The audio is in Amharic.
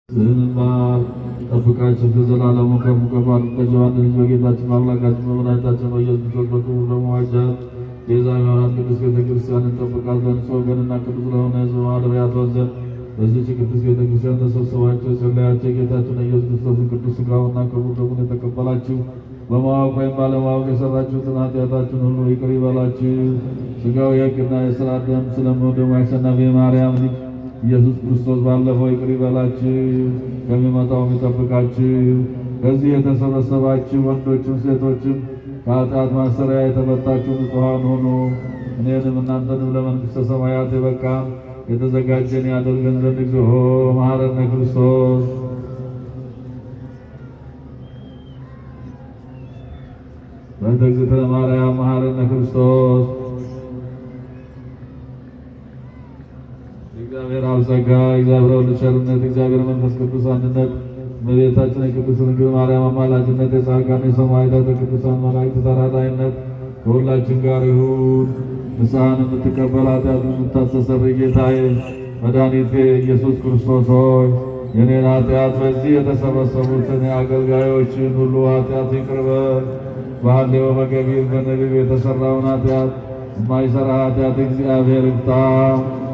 ዝንባር ጠብቃችሁ ከዘላለሙ ከፍ ከፍ አድርጋችሁ አንድ ልጅ በጌታችን በአምላካችን በመድኃኒታችን በኢየሱስ ክርስቶስ በክቡር ደሙ ዋጃት። ቤዛ የሚሆናት ቅድስት ቤተ ክርስቲያንን ጠብቃት ዘንድ ወገንና ቅዱስ ለሆነ ሕዝብ ማደሪያ ትሆን ዘንድ በዚህች ቅድስት ቤተ ክርስቲያን ተሰብስባችሁ የጸለያችሁ የጌታችን ኢየሱስ ክርስቶስን ቅዱስ ሥጋውና ክቡር ደሙን የተቀበላችሁ በማወቅ ወይም ባለማወቅ የሰራችሁትን ኃጢአታችሁን ሁሉ ይቅር ይበላችሁ። ሥጋው የሕግና የሥርዓት ደም ስለሚሆን ደግሞ አሸናፊ የማርያም ልጅ ኢየሱስ ክርስቶስ ባለፈው ይቅር ይበላችሁ፣ ከሚመጣውም ይጠብቃችሁ። ከዚህ የተሰበሰባችሁ ወንዶችም ሴቶችም ከኃጢአት ማሰሪያ የተፈታችሁ ንጹሐን ሁኑ። እኔንም እናንተንም ለመንግሥተ ሰማያት የበቃን የተዘጋጀን ያደርገን ዘንድ እግዚኦ መሐረነ ክርስቶስ። በእንተ እግዝእትነ ማርያም መሐረነ ክርስቶስ። እግዚአብሔር አብ ጸጋ፣ እግዚአብሔር ወልድ ቸርነት፣ እግዚአብሔር መንፈስ ቅዱስ አንድነት፣ እመቤታችን የቅድስት ድንግል ማርያም አማላጅነት፣ የጻድቃን የሰማዕታት የቅዱሳን መላእክት ተራዳኢነት ከሁላችን ጋር ይሁን። ንስሐን የምትቀበል ኃጢአትን የምታስተሰርይ ጌታዬ መድኃኒቴ ኢየሱስ ክርስቶስ ሆይ የኔን ኃጢአት በዚህ የተሰበሰቡትን የአገልጋዮችን ሁሉ ኃጢአት ይቅር በል። በሐሌው በገቢር በነቢብ የተሠራውን ኃጢአት የማይሠራ ኃጢአት እግዚአብሔር ይፍታ።